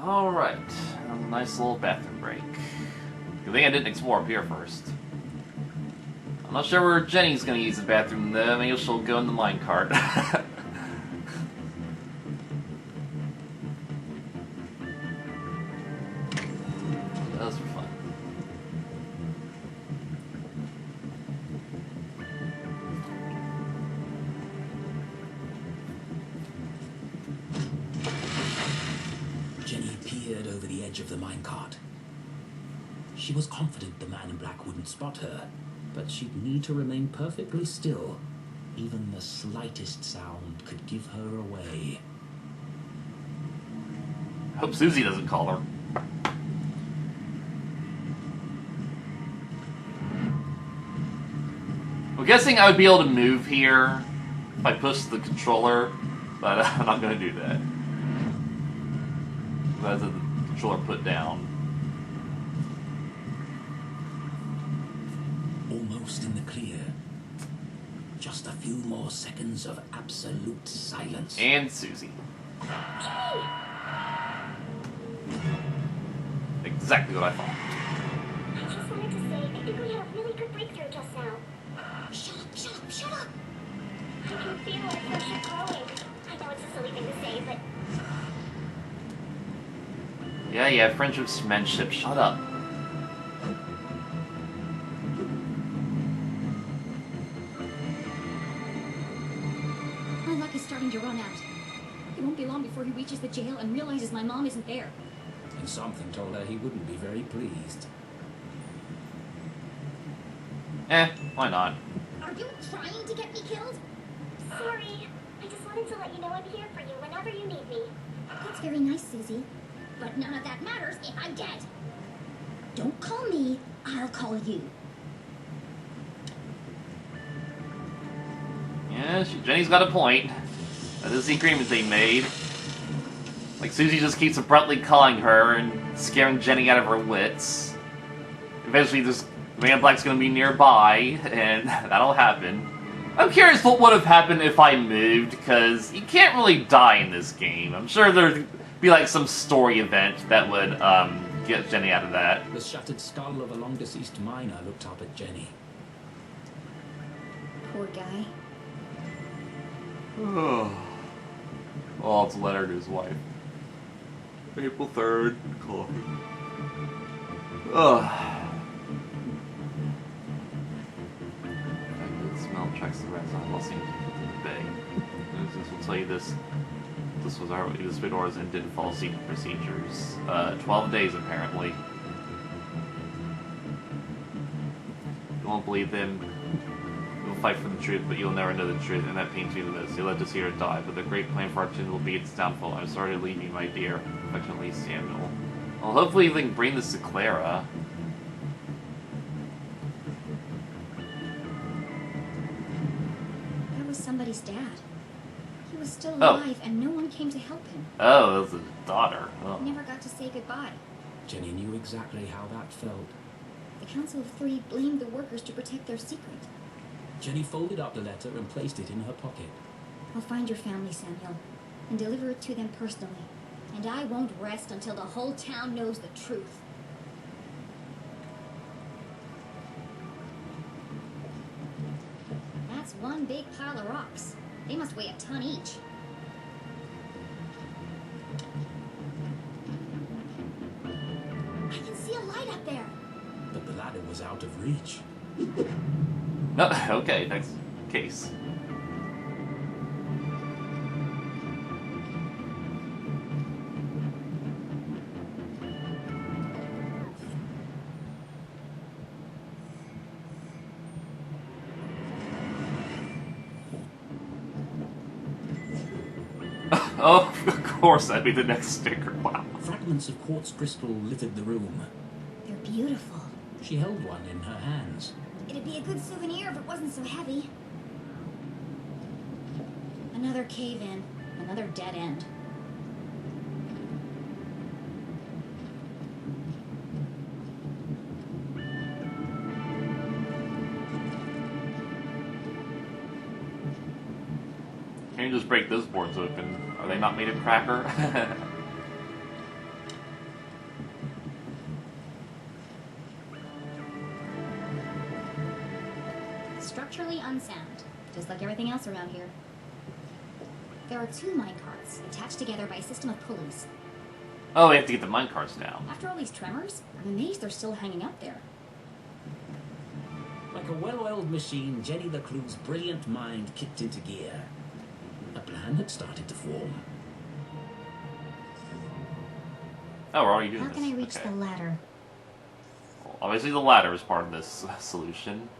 Alright, nice little bathroom break. Good thing I didn't explore up here first. I'm not sure where Jenny's gonna use the bathroom though. Maybe she'll go in the minecart. That was for fun. Jenny peered over the edge of the minecart. She was confident the man in black wouldn't spot her, but she'd need to remain perfectly still. Even the slightest sound could give her away. Hope Susie doesn't call her. I'm guessing I would be able to move here if I push the controller, but I'm not going to do that. That's the controller put down. Almost in the clear. Just a few more seconds of absolute silence. And Susie. Exactly what I thought. I just wanted to say, I think we had a really good breakthrough just now. Shut up, shut up, shut up! I can feel our friendship growing. I know it's a silly thing to say, but Yeah, friendship's menship. Shut up. My luck is starting to run out. It won't be long before he reaches the jail and realizes my mom isn't there. And something told her he wouldn't be very pleased. Why not? Are you trying to get me killed? sorry. I just wanted to let you know I'm here for you whenever you need me. That's very nice, Susie. But none of that matters if I'm dead. Don't call me, I'll call you. Yeah, Jenny's got a point. That is the agreement they made. Like, Susie just keeps abruptly calling her and scaring Jenny out of her wits. Eventually, this Man in Black's gonna be nearby, and that'll happen. I'm curious what would have happened if I moved, because you can't really die in this game. I'm sure there'd be, like, some story event that would, get Jenny out of that. The shattered skull of a long-deceased miner looked up at Jenny. Poor guy. Oh, it's a letter to his wife. April 3rd, coffee. Ugh. The smell tracks the rats on Los Angeles Bay. This will tell you this. This was our orders and didn't follow secret procedures. 12 days apparently. You won't believe them. You'll fight for the truth, but you'll never know the truth, and that pains me the most. You'll let to see her die, but the great plan for our tune will be its downfall. I'm sorry to leave you, my dear. Affectionately, Samuel. Well, hopefully they can bring this to Clara. That was somebody's dad. He was still alive, and no one came to help him. Oh, that was his daughter. Oh. Never got to say goodbye. Jenny knew exactly how that felt. The Council of Three blamed the workers to protect their secret. Jenny folded up the letter and placed it in her pocket. I'll find your family, Samuel, and deliver it to them personally. And I won't rest until the whole town knows the truth. That's one big pile of rocks. They must weigh a ton each. I can see a light up there. But the ladder was out of reach. No, okay, next case. Oh, of course, that'd be the next sticker. Wow. Fragments of quartz crystal littered the room. They're beautiful. She held one in her hands. It'd be a good souvenir if it wasn't so heavy. Another cave-in. Another dead end. Can you just break those boards open? Are they not made of cracker? unsound, just like everything else around here. There are 2 minecarts attached together by a system of pulleys. Oh, we have to get the minecarts down. After all these tremors, I'm amazed they're still hanging up there. Like a well-oiled machine, Jenny LeClue's brilliant mind kicked into gear. A plan had started to form. Oh, we're already doing How this. can I reach Okay. the ladder? Well, obviously the ladder is part of this solution.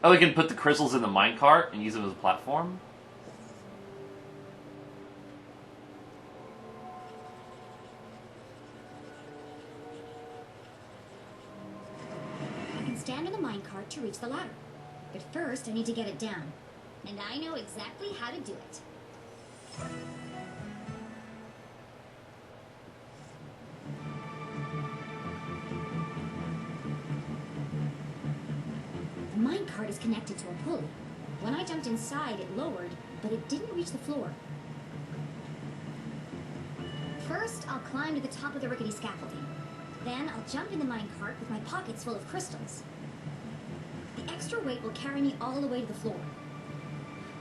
Oh, we can put the crystals in the minecart and use them as a platform? I can stand on the minecart to reach the ladder. But first, I need to get it down. And I know exactly how to do it. The minecart is connected to a pulley. When I jumped inside, it lowered, but it didn't reach the floor. First, I'll climb to the top of the rickety scaffolding. Then I'll jump in the minecart with my pockets full of crystals. The extra weight will carry me all the way to the floor.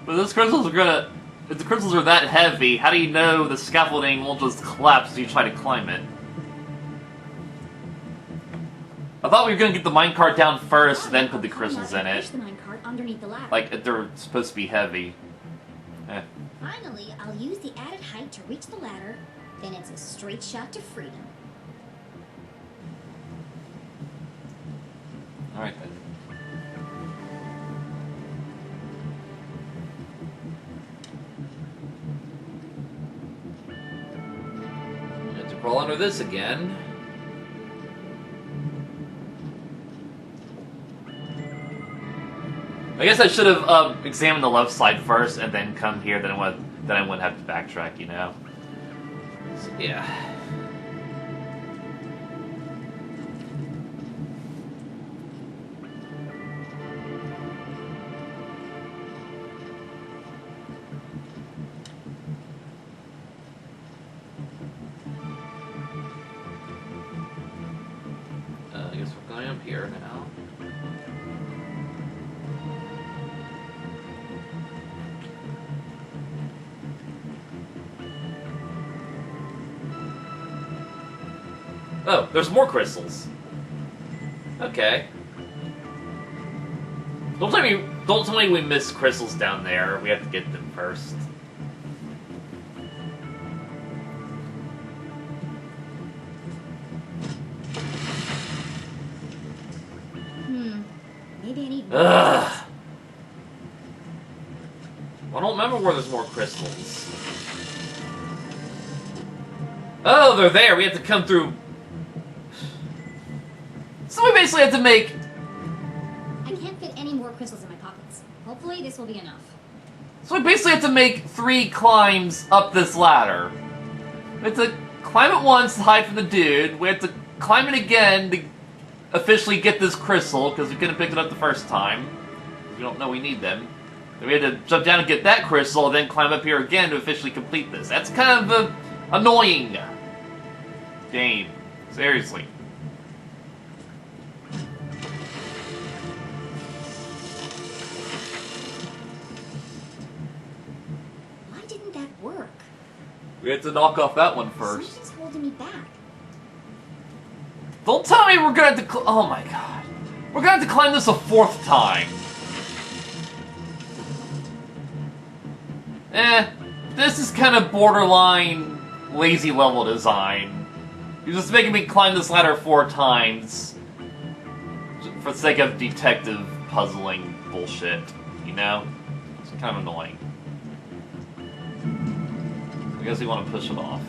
But those crystals are gonna... If the crystals are that heavy, how do you know the scaffolding won't just collapse as you try to climb it? I thought we were gonna get the minecart down first, and then put the crystals in it. Push the minecart underneath the ladder. Like, if they're supposed to be heavy. Eh. Finally, I'll use the added height to reach the ladder. Then it's a straight shot to freedom. Alright then. Have to crawl under this again. I guess I should have examined the left side first and then come here, then I wouldn't have to backtrack, you know? So, yeah. I guess we're going up here now. Oh, there's more crystals. Okay. Don't tell me we missed crystals down there. We have to get them first. Maybe I need. Ugh. I don't remember where there's more crystals. Oh, they're there. We have to come through. So we basically have to make... I can't fit any more crystals in my pockets. Hopefully, this will be enough. So we basically have to make 3 climbs up this ladder. We have to climb it once to hide from the dude. We have to climb it again to officially get this crystal, because we couldn't have picked it up the first time. We don't know we need them. Then we had to jump down and get that crystal, and then climb up here again to officially complete this. That's kind of annoying game. Seriously. Why didn't that work? We had to knock off that one first. Something's holding me back. Don't tell me we're gonna have to oh my god. We're gonna have to climb this a 4th time. This is kind of borderline lazy level design. You're just making me climb this ladder 4 times for the sake of detective puzzling bullshit, you know? It's kind of annoying. I guess we want to push it off.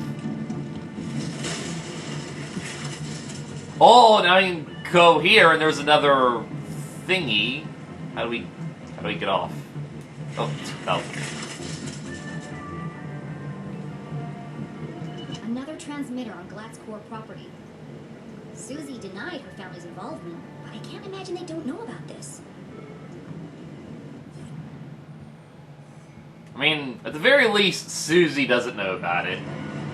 Oh, now I can go here and there's another thingy. How do we get off? Oh, no. Another transmitter on Glatt's core property. Susie denied her family's involvement, but I can't imagine they don't know about this. mean, at the very least, Susie doesn't know about it.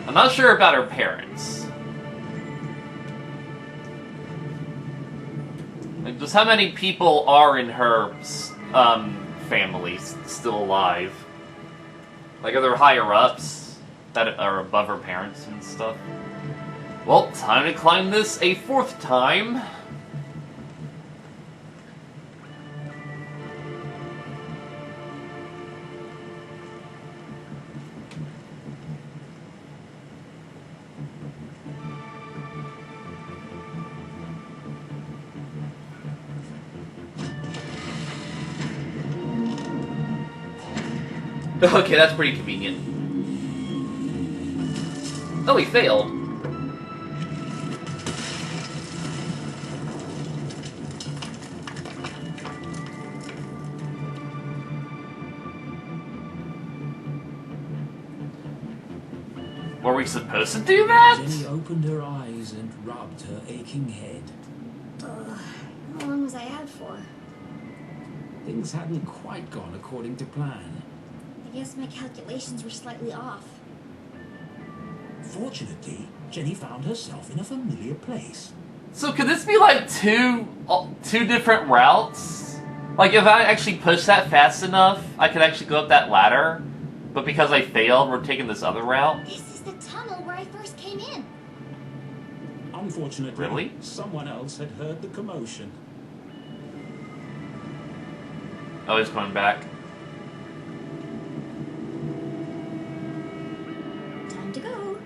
I'm not sure about her parents. Like, just how many people are in her family still alive? Like, are there higher-ups that are above her parents and stuff? Well, time to climb this a 4th time. Okay, that's pretty convenient. Oh, he failed. Were we supposed to do that? Jenny opened her eyes and rubbed her aching head. How long was I out for? Things hadn't quite gone according to plan. I guess my calculations were slightly off. Fortunately, Jenny found herself in a familiar place. So could this be like two different routes? Like if I actually push that fast enough, I could actually go up that ladder. But because I failed, we're taking this other route? This is the tunnel where I first came in. Unfortunately, Really? someone else had heard the commotion. Oh, he's coming back. Time to go.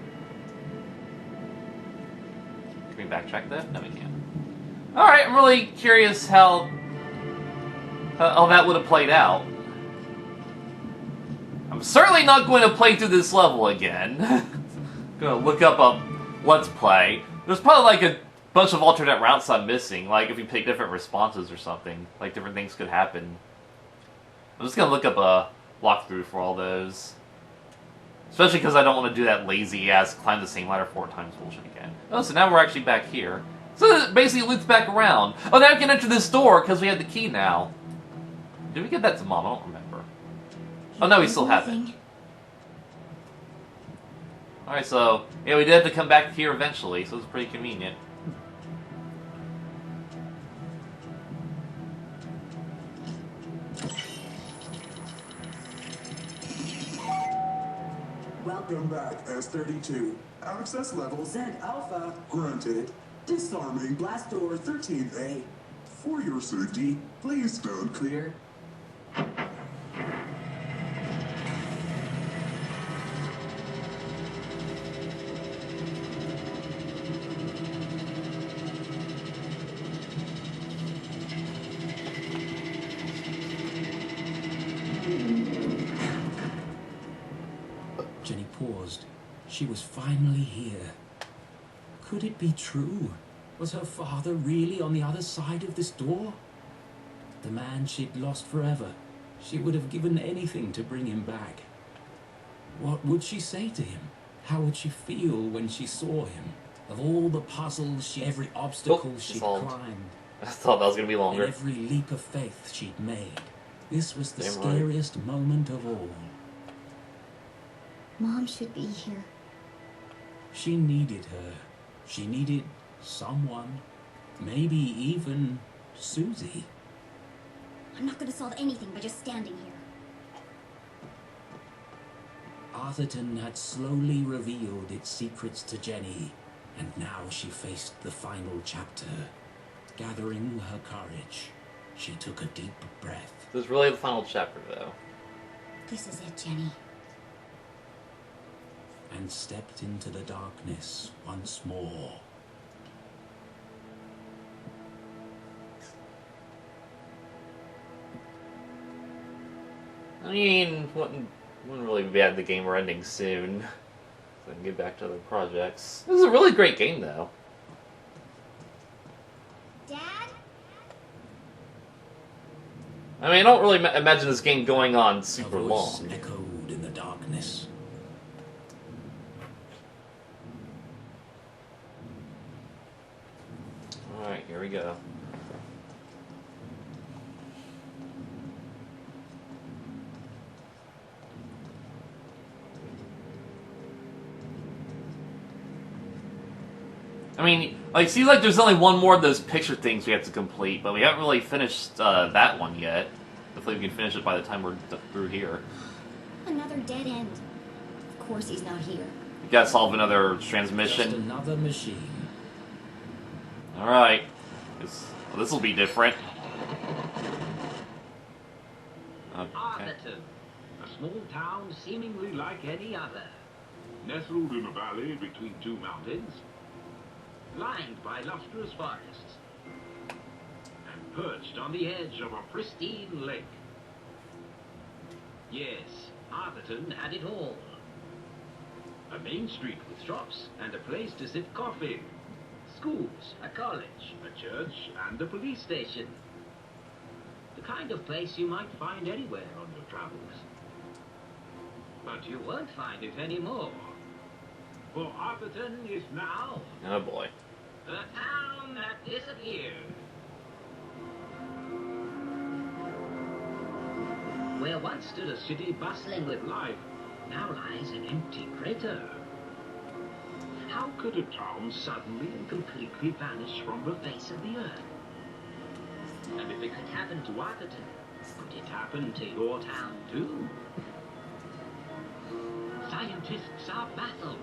Can we backtrack that? No, we can't. Alright, I'm really curious how that would have played out. I'm certainly not going to play through this level again. Gonna look up a Let's Play. There's probably like a bunch of alternate routes I'm missing, like if you pick different responses or something, like different things could happen. I'm just gonna look up a walkthrough for all those. Especially because I don't want to do that lazy-ass climb the same ladder 4 times bullshit again. Oh, so now we're actually back here. So it basically loops back around. Oh, now I can enter this door because we have the key now. Did we get that to Mom? I don't remember. Oh no, we still have it. Alright, so, yeah, we did have to come back here eventually, so it's pretty convenient. Welcome back, S-32. Access level Z Alpha. Granted. Disarming blast door 13A. For your safety, please stand clear. Jenny paused. She was finally here. Could it be true? Was her father really on the other side of this door? The man she'd lost forever. She would have given anything to bring him back. What would she say to him? How would she feel when she saw him? Of all the puzzles, every obstacle she'd climbed, I thought that was going to be longer. and every leap of faith she'd made, this was the Damn right. scariest moment of all. Mom should be here. She needed her. She needed someone. Maybe even Susie. I'm not going to solve anything by just standing here. Arthurton had slowly revealed its secrets to Jenny, and now she faced the final chapter. Gathering her courage, she took a deep breath. This is really the final chapter, though. This is it, Jenny. And stepped into the darkness once more. I mean, wouldn't really be bad the game were ending soon. So I can get back to other projects. This is a really great game, though. Dad? I mean, I don't really imagine this game going on super Her voice long. echoed in the darkness. Alright, here we go. I mean, like, seems like there's only one more of those picture things we have to complete, but we haven't really finished that one yet. Hopefully we can finish it by the time we're through here. Another dead end. Of course he's not here. We gotta solve another transmission. Just another machine. Alright. This will be different. Okay. Arthurton, a small town seemingly like any other. Nestled in a valley between two mountains, Lined by lustrous forests, and perched on the edge of a pristine lake. Yes, Arthurton had it all. A main street with shops and a place to sip coffee. Schools, a college, a church, and a police station. The kind of place you might find anywhere on your travels. But you won't find it anymore. For Arthurton is now Oh boy. the town that disappeared. Where once stood a city bustling with life, now lies an empty crater. How could a town suddenly and completely vanish from the face of the earth? And if it could happen to Arthurton, could it happen to your town too? Scientists are baffled.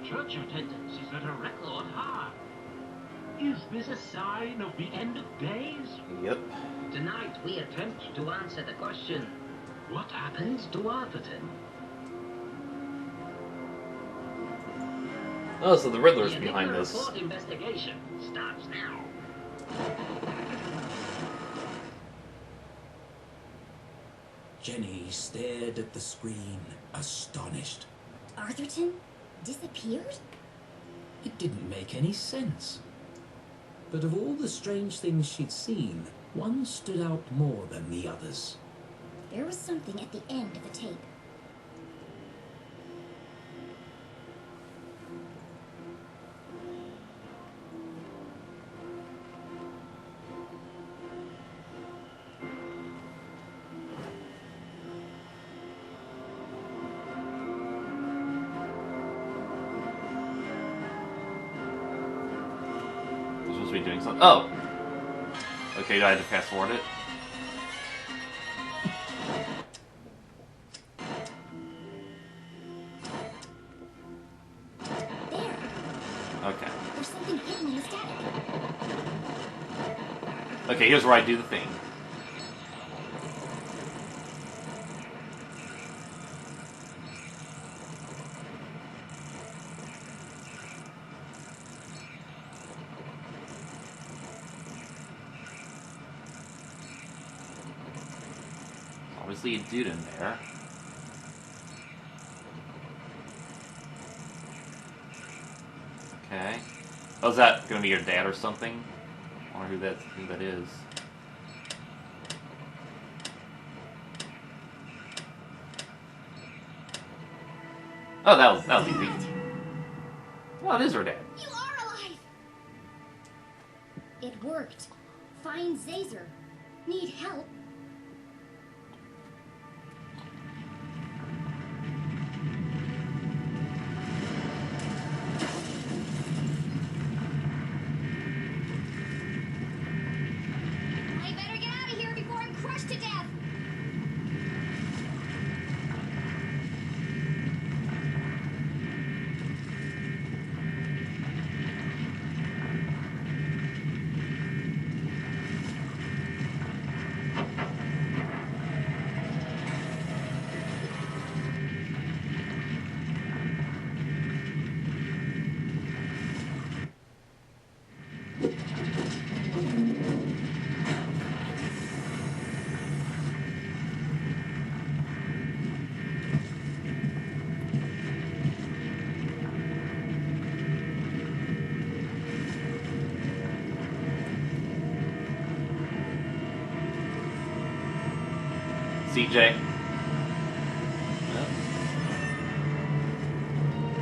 Church attendance is at a record high. Is this a sign of the end of days? Yep. Tonight we attempt to answer the question, what happened to Arthurton? Oh, so the Riddler's The behind Enigma this. Report investigation starts now. Jenny stared at the screen, astonished. Arthurton? Disappeared? It didn't make any sense. But of all the strange things she'd seen, one stood out more than the others. There was something at the end of the tape. We're supposed to be doing something. Oh! Okay, do I have to fast forward it? There! Okay. There's something hidden in the static. Okay, here's where I do the thing. Obviously a dude in there. Okay. Oh, is that gonna be your dad or something? I wonder who that is. Oh, that was easy. Oh, it is her dad. You are alive! It worked. Find Zazer. Need help? I better get out of here before I'm crushed to death! CJ.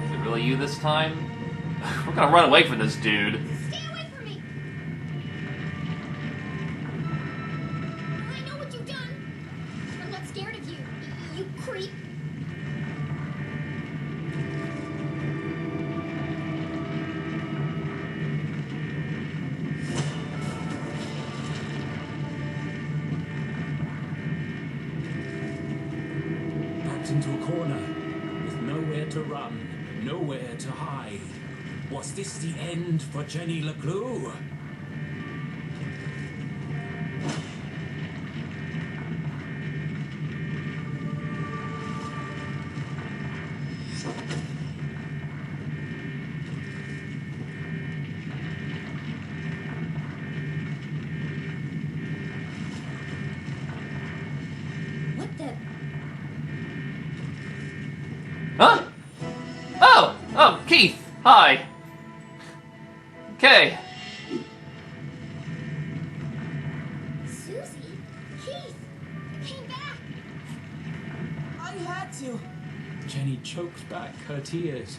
Is it really you this time? We're gonna run away from this dude. Stay away from me! I know what you've done. I'm not scared of you, you creep. nowhere to hide. Was this the end for Jenny LeClue? What the? Huh? Oh, Keith. Hi. Okay. Susie? Keith! You came back! I had to. Jenny choked back her tears.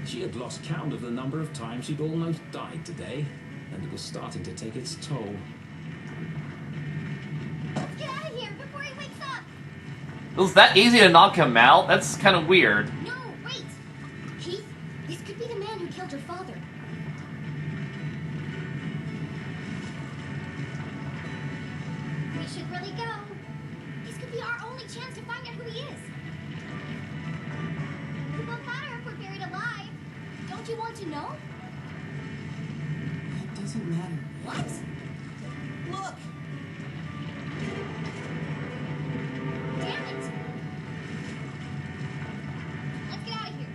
She had lost count of the number of times she'd almost died today, and it was starting to take its toll. Let's get out of here before he wakes up! It was that easy to knock him out? That's kind of weird. No, wait! Keith, this could be the man who killed your father. We should really go. This could be our only chance to find out who he is. It won't matter if we're buried alive. Don't you want to know? It doesn't matter. What? Look! Damn it! Let's get out of here.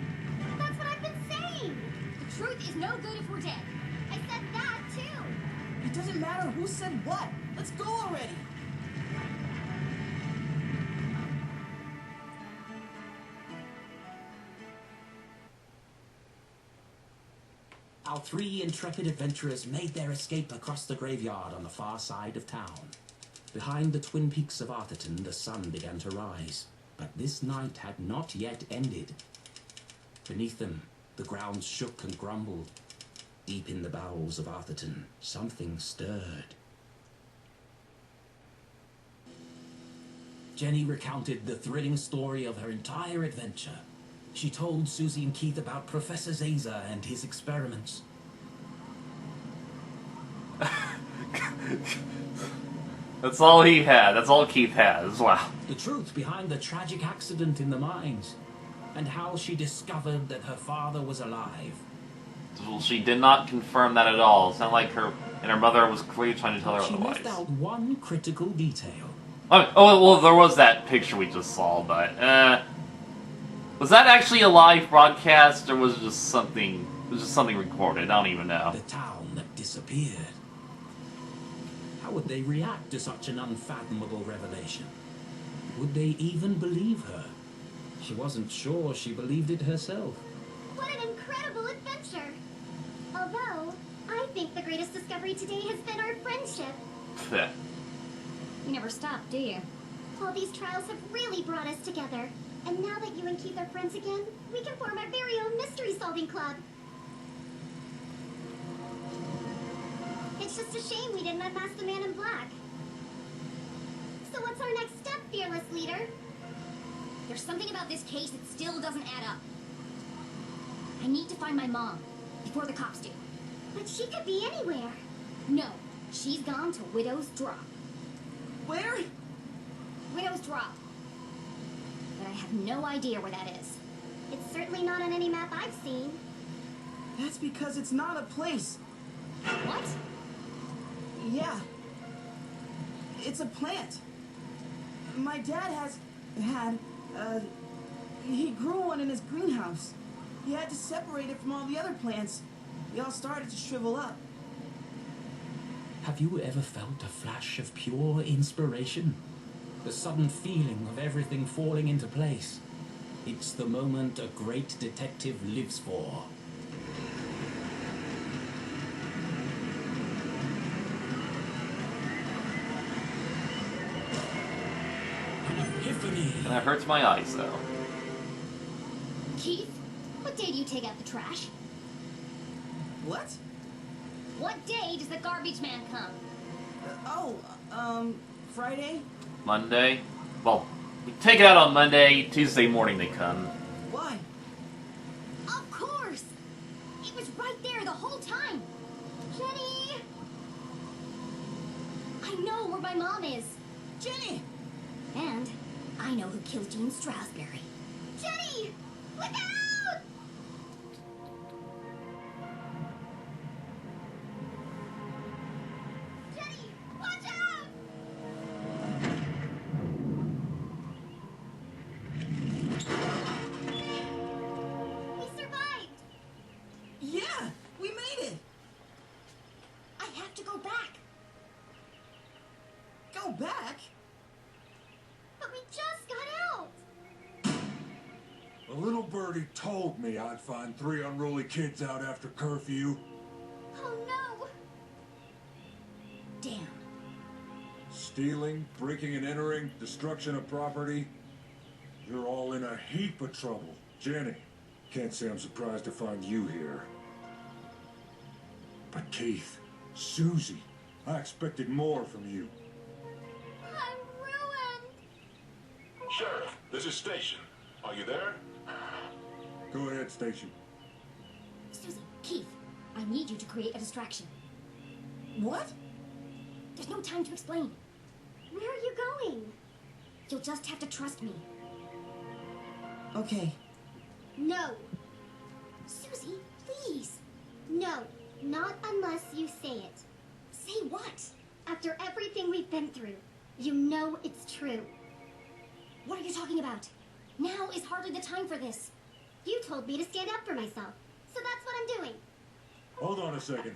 That's what I've been saying. The truth is no good if we're dead. I said that too. It doesn't matter who said what. Let's go already. Our three intrepid adventurers made their escape across the graveyard on the far side of town. Behind the twin peaks of Arthurton, the sun began to rise, but this night had not yet ended. Beneath them, the ground shook and grumbled. Deep in the bowels of Arthurton, something stirred. Jenny recounted the thrilling story of her entire adventure. She told Susie and Keith about Professor Zaza and his experiments. That's all he had. That's all Keith has. Wow. The truth behind the tragic accident in the mines, and how she discovered that her father was alive. Well, she did not confirm that at all. It sounded like her and her mother was clearly trying to tell her She otherwise. left out one critical detail. Oh, well, there was that picture we just saw, but was that actually a live broadcast, or was it just something? It was just something recorded. I don't even know. The town that disappeared. How would they react to such an unfathomable revelation? Would they even believe her? She wasn't sure she believed it herself. What an incredible adventure! Although, I think the greatest discovery today has been our friendship. You never stop, do you? All these trials have really brought us together. And now that you and Keith are friends again, we can form our very own mystery-solving club. It's just a shame we didn't unmask the man in black. So what's our next step, fearless leader? There's something about this case that still doesn't add up. I need to find my mom, before the cops do. But she could be anywhere. No, she's gone to Widow's Drop. Where? Widow's Drop. But I have no idea where that is. It's certainly not on any map I've seen. That's because it's not a place. What? Yeah. It's a plant. My dad he grew one in his greenhouse. He had to separate it from all the other plants. They all started to shrivel up. Have you ever felt a flash of pure inspiration? The sudden feeling of everything falling into place. It's the moment a great detective lives for. An epiphany. And that hurts my eyes, though. Keith, what day do you take out the trash? What? What day does the garbage man come? Friday? Monday? Well, we take it out on Monday. Tuesday morning they come. Why? Of course! It was right there the whole time! Jenny! I know where my mom is. Jenny! And I know who killed Jean Strasberry. Jenny! Look out! already told me I'd find 3 unruly kids out after curfew. Oh no! Damn. Stealing, breaking and entering, destruction of property. You're all in a heap of trouble. Jenny, can't say I'm surprised to find you here. But Keith, Susie, I expected more from you. I'm ruined! Sheriff, this is Station. Are you there? Go ahead, Station. Susie, Keith, I need you to create a distraction. What? There's no time to explain. Where are you going? You'll just have to trust me. Okay. No. Susie, please. No, not unless you say it. Say what? After everything we've been through, you know it's true. What are you talking about? Now is hardly the time for this. You told me to stand up for myself, so that's what I'm doing. Hold on a second.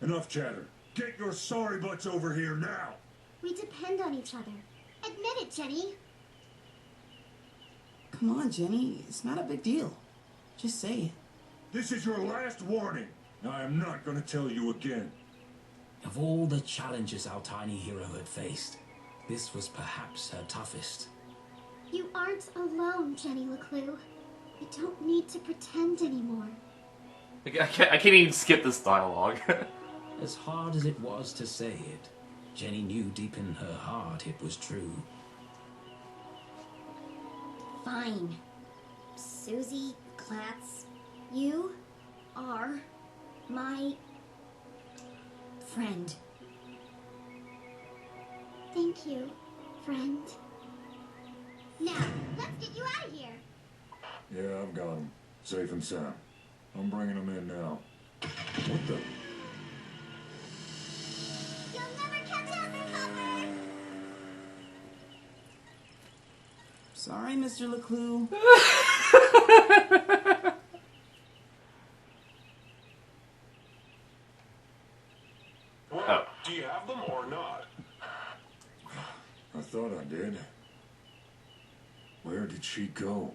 Enough chatter. Get your sorry butts over here now. We depend on each other. Admit it, Jenny. Come on, Jenny. It's not a big deal. Just say it. This is your last warning. I am not going to tell you again. Of all the challenges our tiny hero had faced, this was perhaps her toughest. You aren't alone, Jenny LeClue. You don't need to pretend anymore. I can't even skip this dialogue. As hard as it was to say it, Jenny knew deep in her heart it was true. Fine. Susie Klatz, you are my friend. Thank you, friend. Now, let's get you out of here. Yeah, I've got them. Safe and sound. I'm bringing them in now. What the? You'll never catch us, Copper! Sorry, Mr. LeClue. Well, do you have them or not? I thought I did. Where did she go?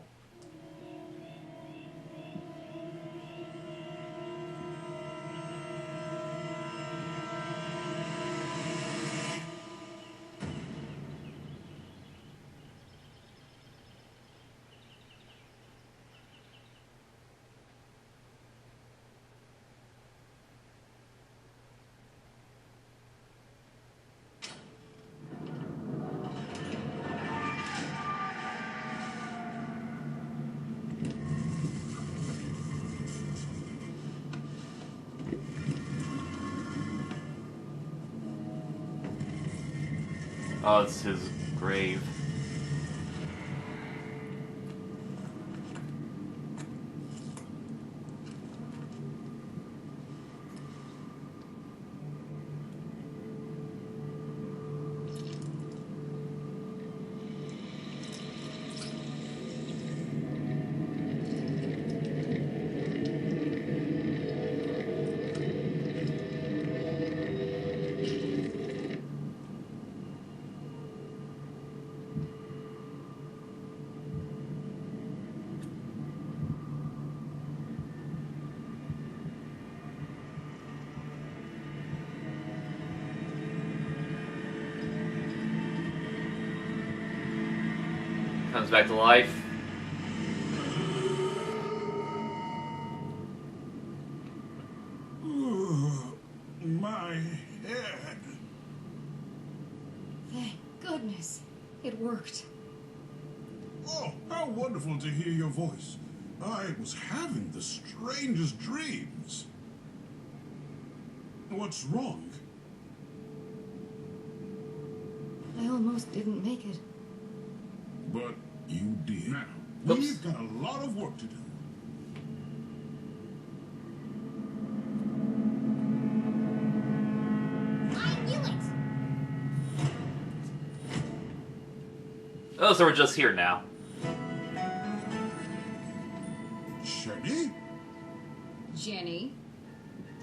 Oh, it's his grave. Comes back to life. My head. Thank goodness. It worked. Oh, how wonderful to hear your voice. I was having the strangest dreams. What's wrong? I almost didn't make it. But you did. Now, Oops. we've got a lot of work to do. I knew it! Oh, so we're just here now. Jenny? Jenny?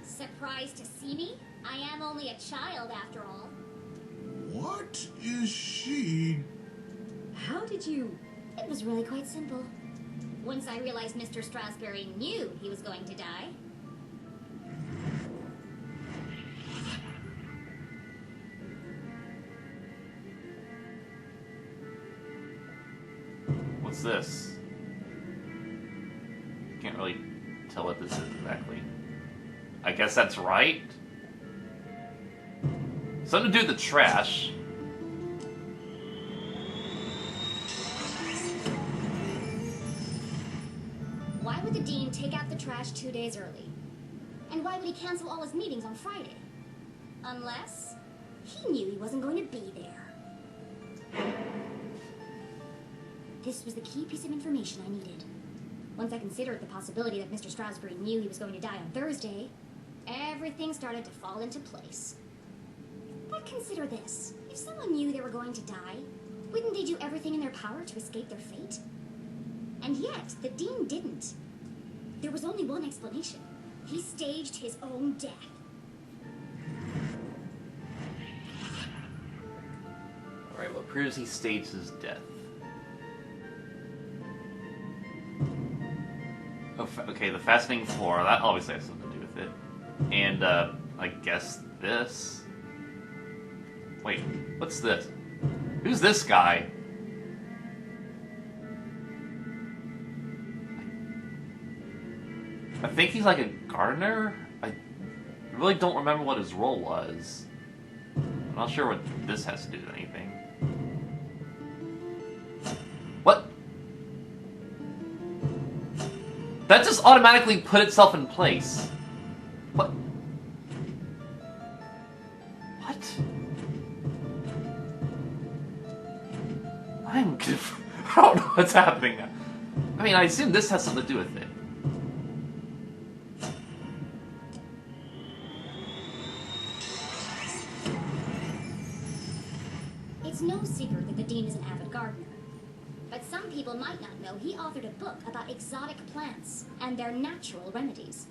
Surprised to see me? I am only a child after all. What is she? How did you... It was really quite simple. Once I realized Mr. Strasberry knew he was going to die. What's this? Can't really tell what this is exactly. I guess that's right. Something to do with the trash. Why would the dean take out the trash 2 days early? And why would he cancel all his meetings on Friday? Unless he knew he wasn't going to be there. This was the key piece of information I needed. Once I considered the possibility that Mr. Strasberry knew he was going to die on Thursday, everything started to fall into place. But consider this. If someone knew they were going to die, wouldn't they do everything in their power to escape their fate? And yet, the dean didn't. There was only one explanation. He staged his own death. Alright, what proves he staged his death? Oh, okay, the fastening floor, that obviously has something to do with it. And, I guess this? Wait, what's this? Who's this guy? I think he's like a gardener? I really don't remember what his role was. I'm not sure what this has to do with anything. What? That just automatically put itself in place. What? What? I'm confused. I don't know what's happening now. I mean, I assume this has something to do with it. It's no secret that the dean is an avid gardener. But some people might not know he authored a book about exotic plants and their natural remedies.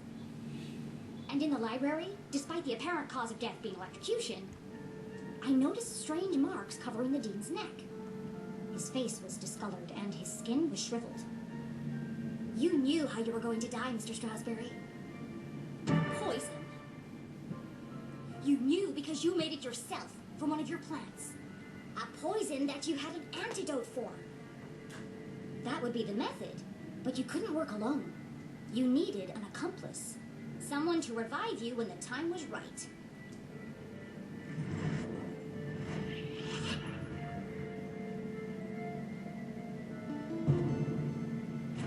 And in the library, despite the apparent cause of death being electrocution, I noticed strange marks covering the dean's neck. His face was discolored and his skin was shriveled. You knew how you were going to die, Mr. Strasberry. Poison. You knew because you made it yourself from one of your plants. A poison that you had an antidote for. That would be the method, but you couldn't work alone. You needed an accomplice. Someone to revive you when the time was right.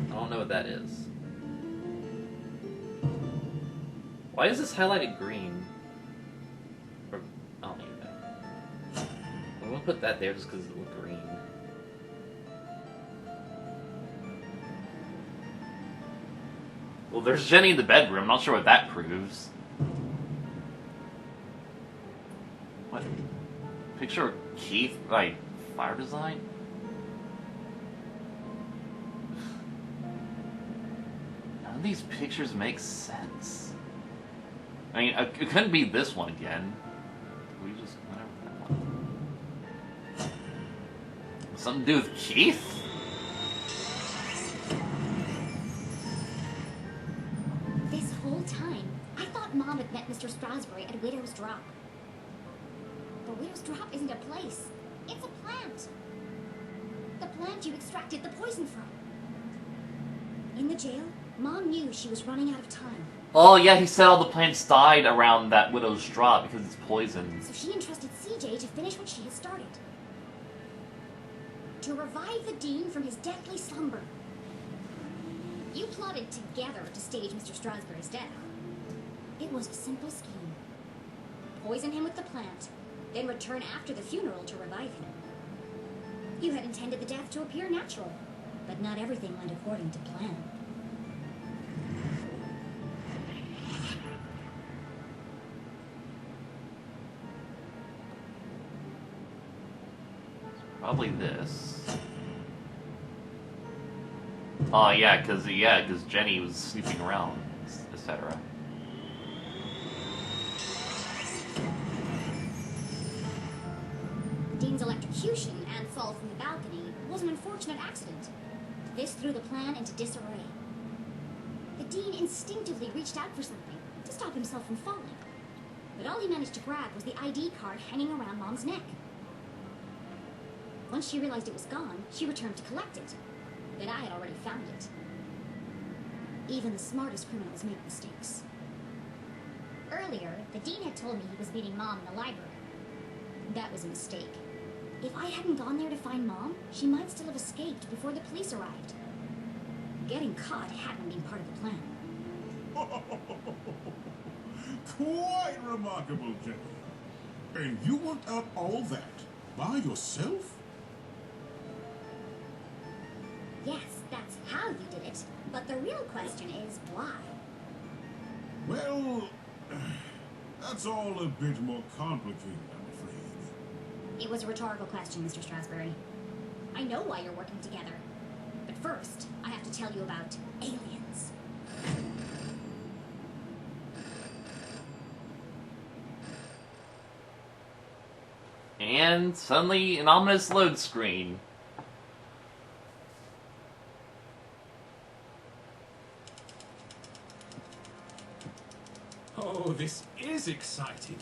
I don't know what that is. Why is this highlighted green? Or, I don't need that. I'm gonna put that there just because it looked green. Well, there's Jenny in the bedroom. I'm not sure what that proves. What? Picture of Keith by Fire Design? None of these pictures make sense. I mean, it couldn't be this one again. We just whatever that one. Something to do with Keith? This whole time, I thought Mom had met Mr. Strasberry at Widow's Drop. But Widow's Drop isn't a place. It's a plant. The plant you extracted the poison from. In the jail, Mom knew she was running out of time. Oh yeah, he said all the plants died around that Widow's Drop because it's poison. So she entrusted CJ to finish what she had started. To revive the Dean from his deathly slumber. You plotted together to stage Mr. Strasberry's death. It was a simple scheme. Poison him with the plant, then return after the funeral to revive him. You had intended the death to appear natural, but not everything went according to plan. Probably this. Oh yeah, because Jenny was snooping around, etc. Dean's electrocution and fall from the balcony was an unfortunate accident. This threw the plan into disarray. The Dean instinctively reached out for something to stop himself from falling. But all he managed to grab was the ID card hanging around Mom's neck. Once she realized it was gone, she returned to collect it. But I had already found it. Even the smartest criminals make mistakes. Earlier, the Dean had told me he was meeting Mom in the library. That was a mistake. If I hadn't gone there to find Mom, she might still have escaped before the police arrived. Getting caught hadn't been part of the plan. Quite remarkable, Jenny. And you went up all that by yourself? Yes, that's how you did it. But the real question is, why? Well, that's all a bit more complicated, I'm afraid. It was a rhetorical question, Mr. Strasberry. I know why you're working together. But first, I have to tell you about aliens. And suddenly, an ominous load screen. Oh, this is exciting.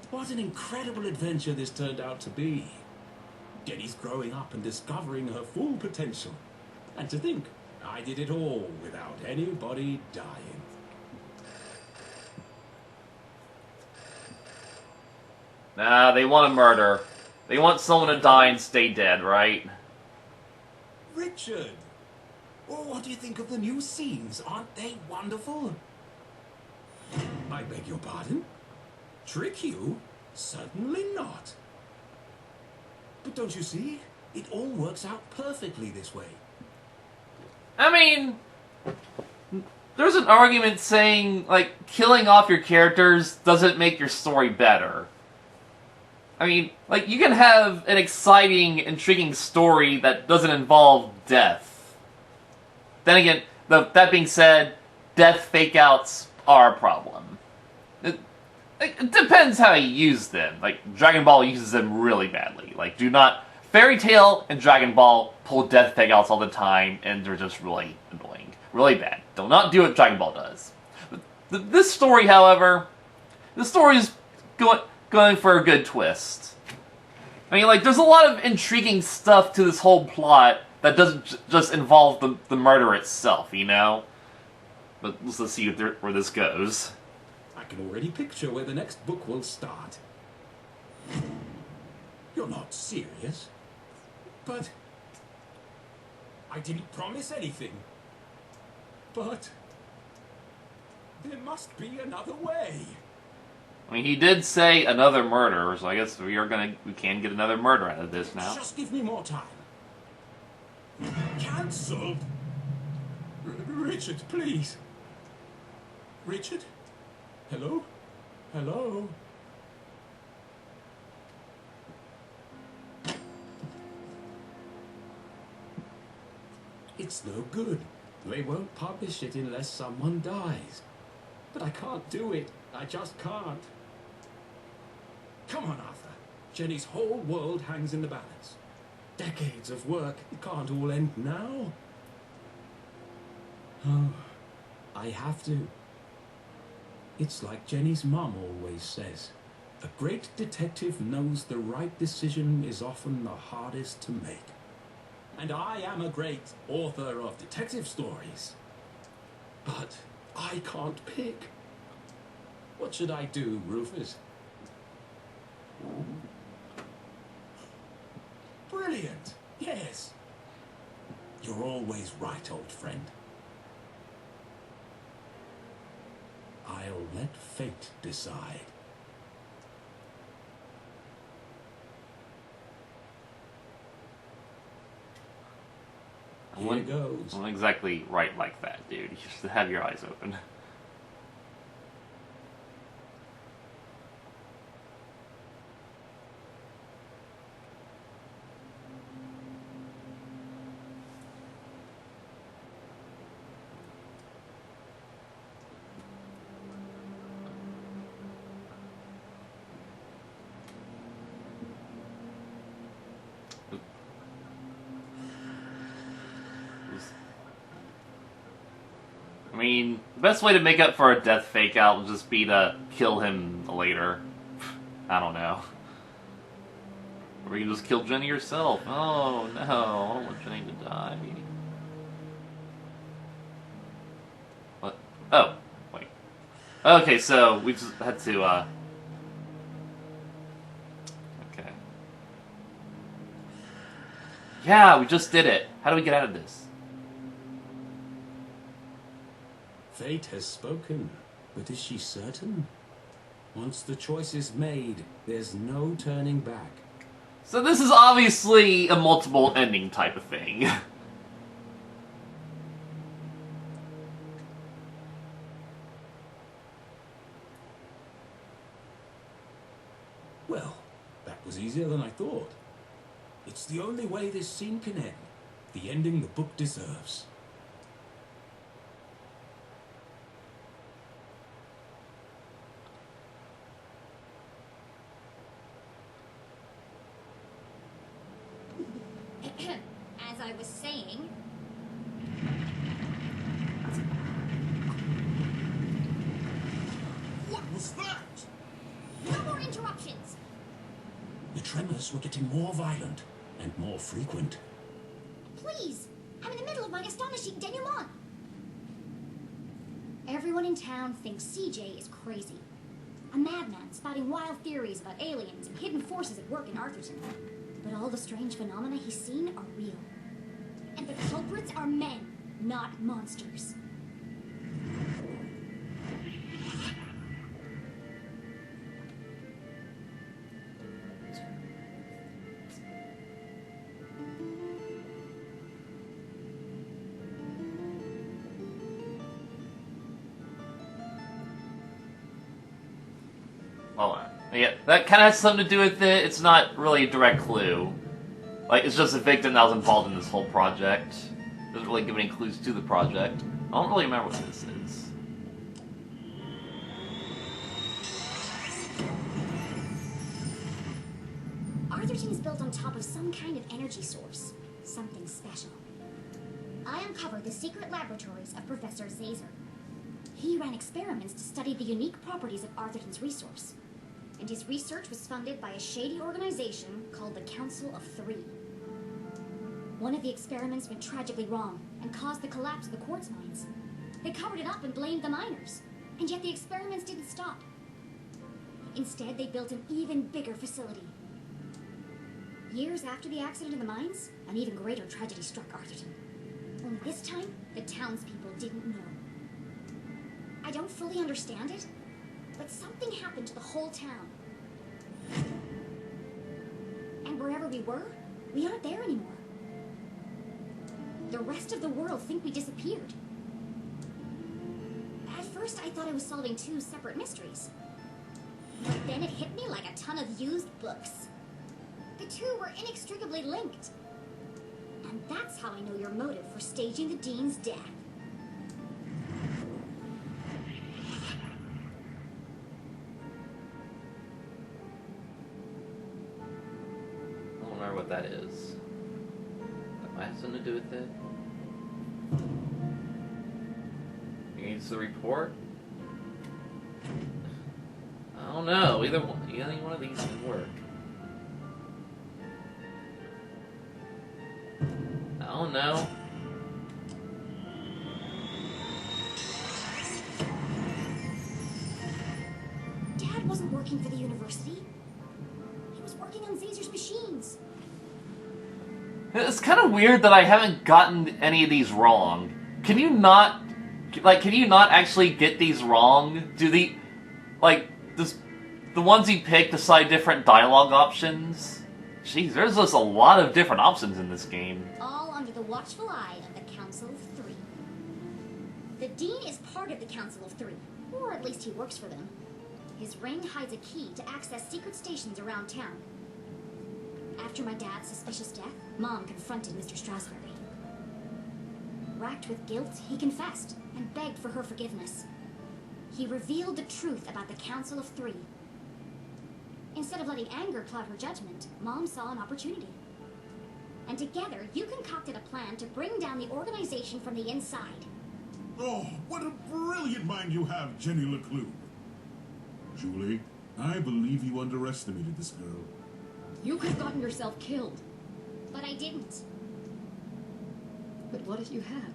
What an incredible adventure this turned out to be. Jenny's growing up and discovering her full potential. And to think, I did it all without anybody dying. Nah, they want a murder. They want someone to die and stay dead, right? Richard! Oh, what do you think of the new scenes? Aren't they wonderful? I beg your pardon? Trick you? Certainly not. But don't you see? It all works out perfectly this way. I mean, there's an argument saying, like, killing off your characters doesn't make your story better. I mean, like, you can have an exciting, intriguing story that doesn't involve death. Then again, that being said, death fake-outs are a problem. It depends how you use them. Like, Dragon Ball uses them really badly. Like, do not... Fairy Tail and Dragon Ball pull death fake-outs all the time, and they're just really annoying. Really bad. Do not do what Dragon Ball does. This story, however, the story is going for a good twist. I mean, like, there's a lot of intriguing stuff to this whole plot that doesn't just involve the murder itself, you know? But let's see where this goes. I can already picture where the next book will start. You're not serious? But... I didn't promise anything. But... there must be another way. I mean, he did say another murder, so I guess we can get another murder out of this now. Just give me more time. Cancelled? Richard, please. Richard? Hello? Hello? It's no good. They won't publish it unless someone dies. But I can't do it. I just can't. Come on, Arthur. Jenny's whole world hangs in the balance. Decades of work. It can't all end now. Oh, I have to. It's like Jenny's mum always says. A great detective knows the right decision is often the hardest to make. And I am a great author of detective stories. But I can't pick. What should I do, Rufus? Brilliant! Yes! You're always right, old friend. I'll let fate decide. Here goes. I'm not exactly right like that, dude. You just have your eyes open. mean, the best way to make up for a death fake out would just be to kill him later. I don't know. Or you just kill Jenny yourself. Oh no, I don't want Jenny to die. What? Oh, wait. Okay, so we just had to, okay. Yeah, we just did it. How do we get out of this? Fate has spoken, but is she certain? Once the choice is made, there's no turning back. So this is obviously a multiple ending type of thing. Well, that was easier than I thought. It's the only way this scene can end. The ending the book deserves. As I was saying... What was that? No more interruptions! The tremors were getting more violent and more frequent. Please! I'm in the middle of my astonishing denouement! Everyone in town thinks CJ is crazy. A madman spouting wild theories about aliens and hidden forces at work in Arthurton. But all the strange phenomena he's seen are real. And the culprits are men, not monsters. Well, yeah, that kind of has something to do with it. It's not really a direct clue. Like, it's just a victim that was involved in this whole project. Doesn't really give any clues to the project. I don't really remember what this is. Arthurton is built on top of some kind of energy source. Something special. I uncovered the secret laboratories of Professor Zazer. He ran experiments to study the unique properties of Arthurton's resource. And his research was funded by a shady organization called the Council of Three. One of the experiments went tragically wrong and caused the collapse of the quartz mines. They covered it up and blamed the miners, and yet the experiments didn't stop. Instead, they built an even bigger facility. Years after the accident in the mines, an even greater tragedy struck Arthurton. Only this time, the townspeople didn't know. I don't fully understand it, but something happened to the whole town. And wherever we were, we aren't there anymore. The rest of the world think we disappeared. At first, I thought I was solving two separate mysteries. But then it hit me like a ton of used books. The two were inextricably linked. And that's how I know your motive for staging the Dean's death. I don't remember what that is. That might have something to do with it. He needs the report? I don't know. Either one of these could work. I don't know. Dad wasn't working for the university. He was working on Zazer's machines. It's kind of weird that I haven't gotten any of these wrong. Can you not actually get these wrong? Does the ones you pick decide different dialogue options? Jeez, there's just a lot of different options in this game. All under the watchful eye of the Council of Three. The Dean is part of the Council of Three, or at least he works for them. His ring hides a key to access secret stations around town. After my dad's suspicious death, Mom confronted Mr. Strasberry. Racked with guilt, he confessed and begged for her forgiveness. He revealed the truth about the Council of Three. Instead of letting anger cloud her judgment, Mom saw an opportunity. And together, you concocted a plan to bring down the organization from the inside. Oh, what a brilliant mind you have, Jenny LeClue. Julie, I believe you underestimated this girl. You could have gotten yourself killed. But I didn't. But what if you had?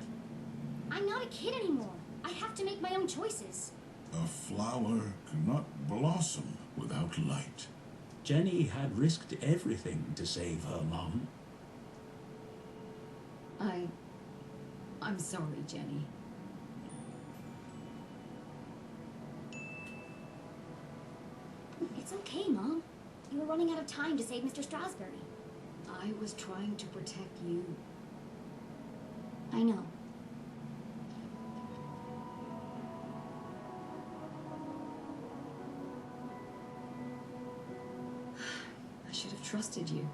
I'm not a kid anymore. I have to make my own choices. A flower cannot blossom without light. Jenny had risked everything to save her mom. I'm sorry, Jenny. It's okay, Mom. You were running out of time to save Mr. Strasberry. I was trying to protect you. I know. I should have trusted you.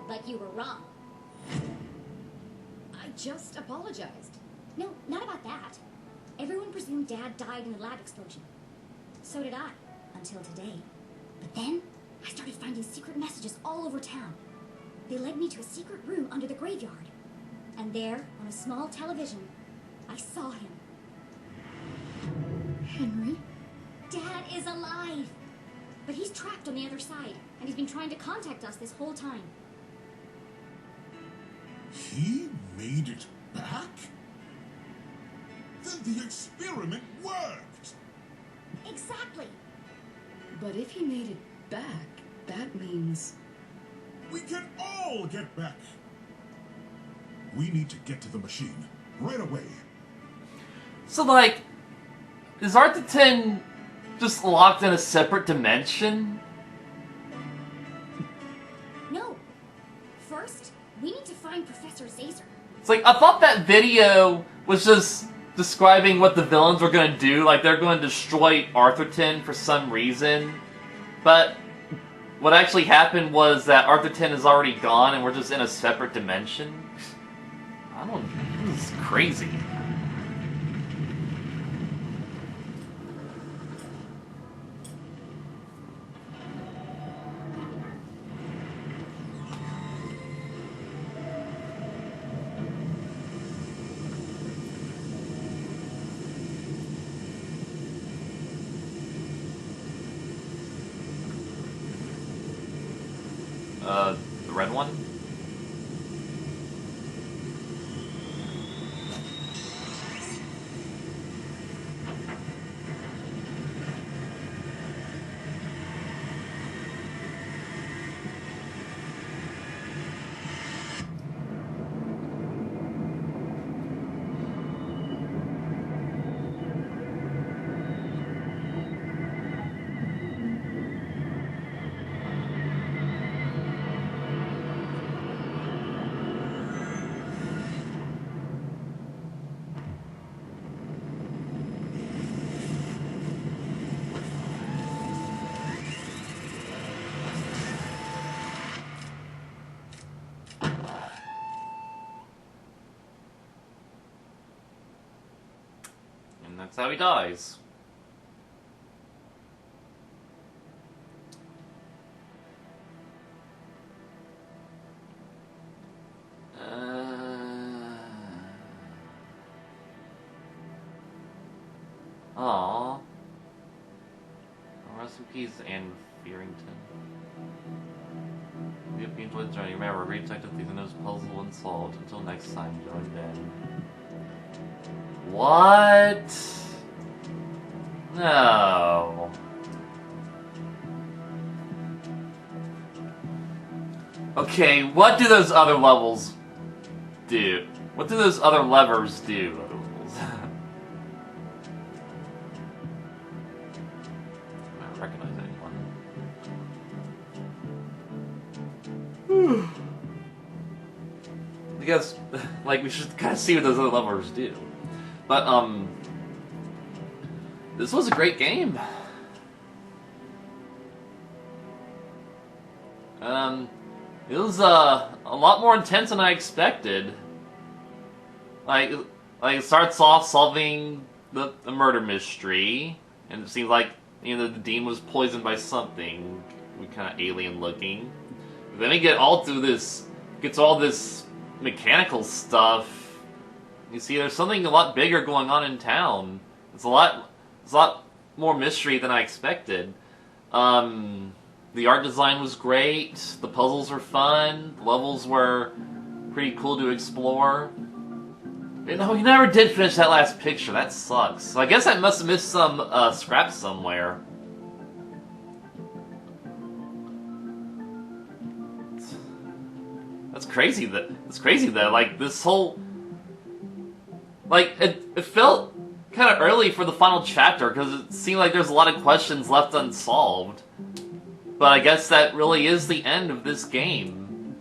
But you were wrong. I just apologized. No, not about that. Everyone presumed Dad died in the lab explosion. So did I, until today. But then, I started finding secret messages all over town. They led me to a secret room under the graveyard. And there, on a small television, I saw him. Henry? Dad is alive! But he's trapped on the other side, and he's been trying to contact us this whole time. He made it back? Then the experiment worked! Exactly! But if he made it back, that means... We can all get back! We need to get to the machine, right away. So, like, is Arthur 10 just locked in a separate dimension? No. First, we need to find Professor Zazer. It's like, I thought that video was just describing what the villains were going to do, like they're going to destroy Arthurton for some reason. But what actually happened was that Arthurton is already gone and we're just in a separate dimension. I don't... This is crazy. The red one? And that's how he dies. Aww. Rest in peace, Anne Fearington. We hope you enjoyed the journey. Remember, read detective things and those puzzle and solved. Until next time, join Ben. What? No. Okay, what do those other levels do? What do those other levers do? I don't recognize anyone. I guess, like, we should kind of see what those other levers do. But, this was a great game. It was, a lot more intense than I expected. Like it starts off solving the murder mystery, and it seems like, you know, the Dean was poisoned by something, kind of alien looking. But then we get all through this, gets all this mechanical stuff, You see, there's something a lot bigger going on in town. It's a lot more mystery than I expected. The art design was great. The puzzles were fun. The levels were pretty cool to explore. You know, we never did finish that last picture. That sucks. So I guess I must have missed some scraps somewhere. That's crazy. That's crazy though. Like this whole, like it felt kind of early for the final chapter because it seemed like there's a lot of questions left unsolved. But I guess that really is the end of this game,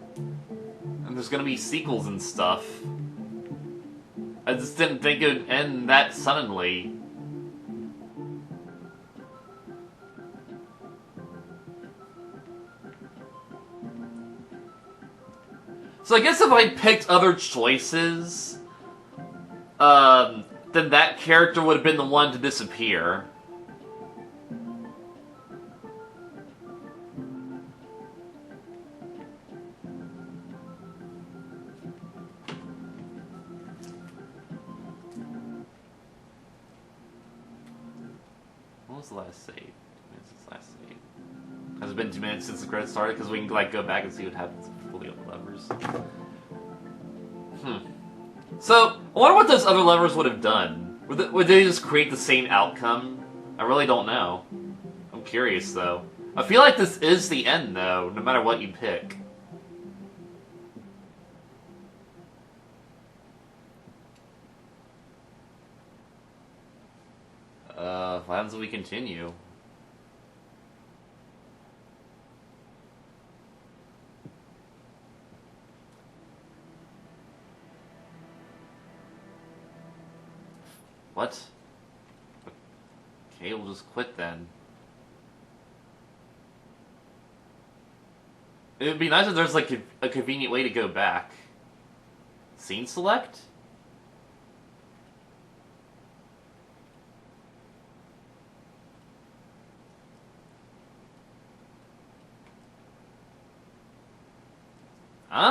and there's gonna be sequels and stuff. I just didn't think it would end that suddenly. So I guess if I picked other choices, then that character would have been the one to disappear. What was the last save? 2 minutes since the last save. Has it been 2 minutes since the credits started? Because we can like go back and see what happens if we pull the other levers. So, I wonder what those other levers would have done. Would they just create the same outcome? I really don't know. I'm curious though. I feel like this is the end though, no matter what you pick. What happens if we continue? What? Okay, we'll just quit then. It would be nice if there's like a convenient way to go back. Scene select?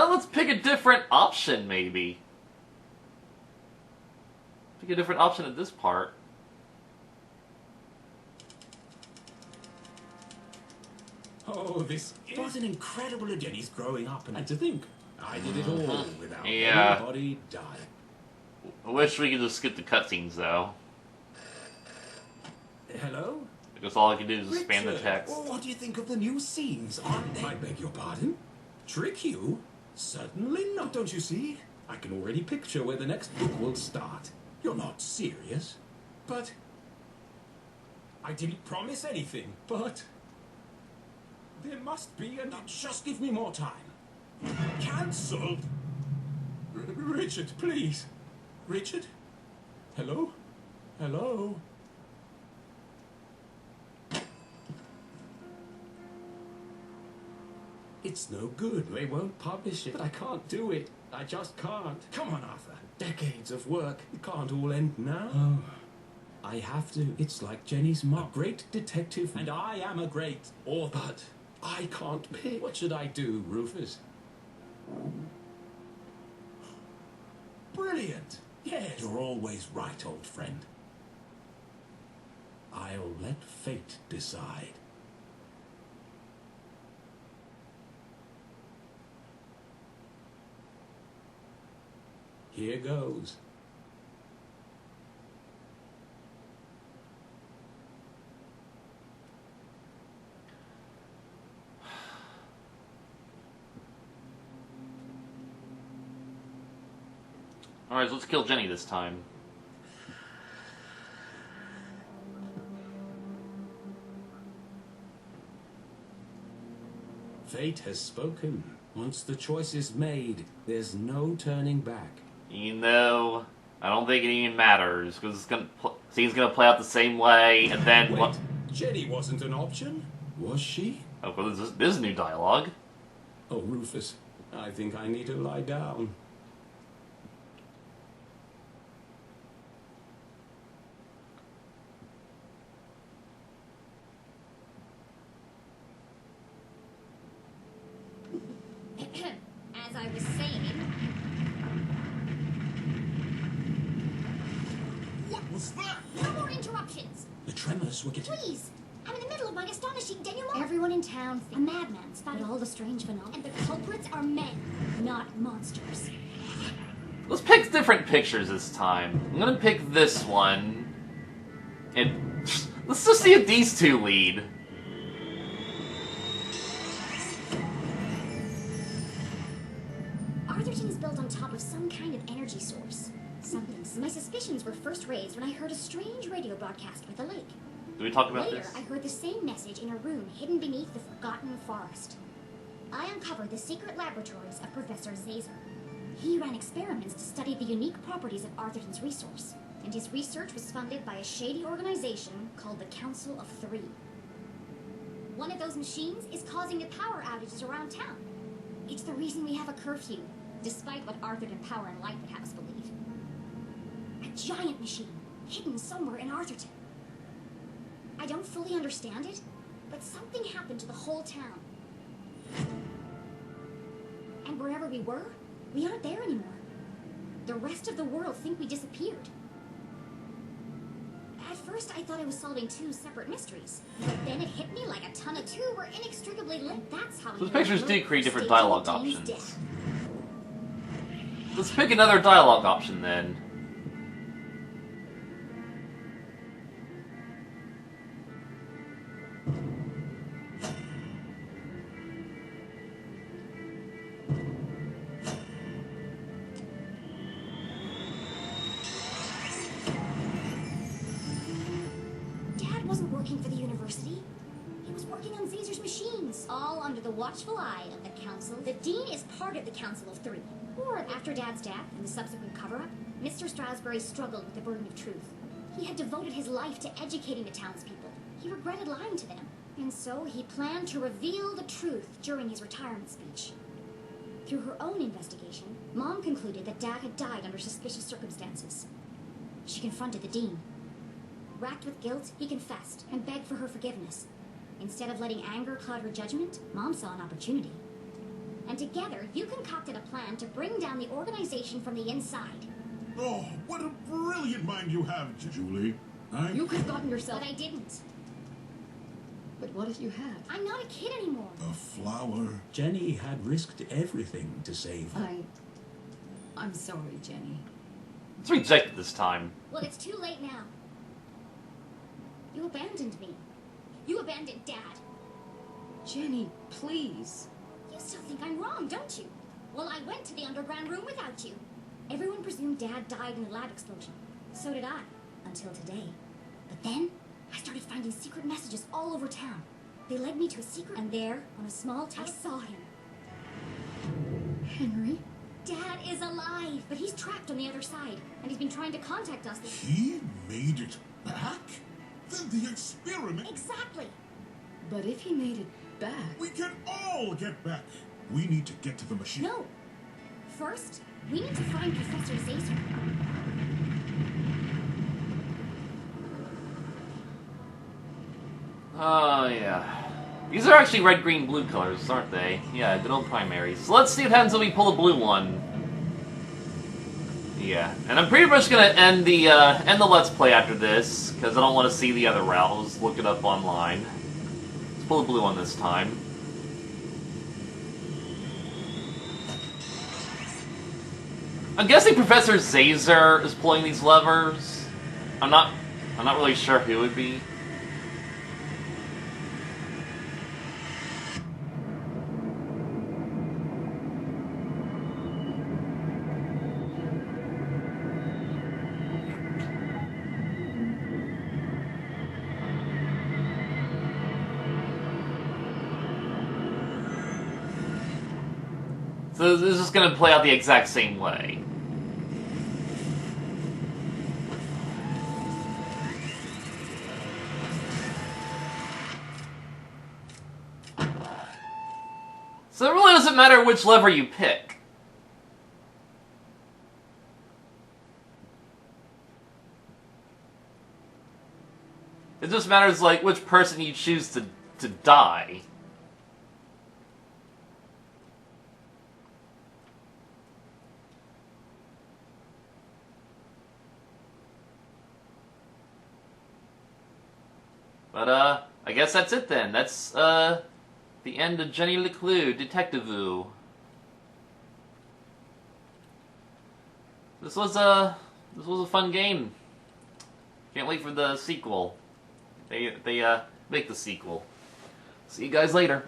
Let's pick a different option, maybe. Pick a different option at this part. Oh, this was an incredible adventure. He's growing up, and to think, I did it all without anybody dying. I wish we could just skip the cutscenes, though. Hello? Because all I can do is Richard, spam the text. What do you think of the new scenes, aren't they? I beg your pardon? Trick you? Certainly not, don't you see? I can already picture where the next book will start. You're not serious. But I didn't promise anything. But there must be a... Just give me more time. Cancelled? Richard, please. Richard? Hello? Hello? It's no good. They won't publish it. But I can't do it. I just can't. Come on, Arthur. Decades of work. It can't all end now. Oh. I have to. It's like Jenny's mom. Great detective. And I am a great author. But I can't pick. What should I do, Rufus? Brilliant. Yes. You're always right, old friend. I'll let fate decide. Here goes. Alright, so let's kill Jenny this time. Fate has spoken. Once the choice is made, there's no turning back. You know, I don't think it even matters, because it's gonna scene's gonna play out the same way, and then... Wait, what? Jenny wasn't an option? Was she? Oh, well, this is new dialogue. Oh, Rufus, I think I need to lie down. As I was saying... What's that? No more interruptions! The tremors were getting... Please! I'm in the middle of my astonishing denouement! Everyone in town thinks a madman spotted all the strange phenomena, and the culprits are men, not monsters. Let's pick different pictures this time. I'm gonna pick this one. And let's just see if these two lead. Arthurton is built on top of some kind of energy source. Something. My suspicions were first raised when I heard a strange radio broadcast by the lake. Do we talk about Later, this? I heard the same message in a room hidden beneath the Forgotten Forest. I uncovered the secret laboratories of Professor Zazer. He ran experiments to study the unique properties of Arthurton's resource, and his research was funded by a shady organization called the Council of Three. One of those machines is causing the power outages around town. It's the reason we have a curfew, despite what Arthurton Power and Light would have us believe. A giant machine, hidden somewhere in Arthurton. I don't fully understand it, but something happened to the whole town. And wherever we were, we aren't there anymore. The rest of the world think we disappeared. At first, I thought I was solving two separate mysteries, but then it hit me like a ton of two were inextricably linked. That's how. So the pictures do create different dialogue options. Death. Let's pick another dialogue option then. Dad wasn't working for the university. He was working on Zazer's machines, all under the watchful eye of the council. The dean is part of the Council of Three. Or after Dad's death and the subsequent cover-up, Mr. Strasberry struggled with the burden of truth. He had devoted his life to educating the townspeople. He regretted lying to them, and so he planned to reveal the truth during his retirement speech. Through her own investigation, Mom concluded that Dad had died under suspicious circumstances. She confronted the dean. Racked with guilt, he confessed and begged for her forgiveness. Instead of letting anger cloud her judgment, Mom saw an opportunity. And together, you concocted a plan to bring down the organization from the inside. Oh, what a brilliant mind you have, Julie. You could have gotten yourself... But I didn't. But what if you had? I'm not a kid anymore. A flower. Jenny had risked everything to save her. I'm sorry, Jenny. Let's reject it this time. Well, it's too late now. You abandoned me. You abandoned Dad. Jenny, please. You still think I'm wrong, don't you? Well, I went to the underground room without you. Everyone presumed Dad died in a lab explosion. So did I, until today. But then, I started finding secret messages all over town. They led me to a secret, and there, on a small town, I saw him. Henry? Dad is alive, but he's trapped on the other side, and he's been trying to contact us. He made it back? Then the experiment... Exactly. But if he made it back... We can all get back. We need to get to the machine. No. First, we need to find Professor Zazer. Oh, yeah. These are actually red, green, blue colors, aren't they? Yeah, good old primaries. So let's see what happens when we pull a blue one. Yeah, and I'm pretty much gonna end the Let's Play after this, because I don't want to see the other route. I'll just look it up online. Let's pull a blue one this time. I'm guessing Professor Zazer is pulling these levers. I'm not really sure who it would be. So this is going to play out the exact same way. So it really doesn't matter which lever you pick. It just matters, like, which person you choose to die. But, I guess that's it then. That's, the end of Jenny LeClue, Detective-oo. This was a fun game. Can't wait for the sequel. They make the sequel. See you guys later.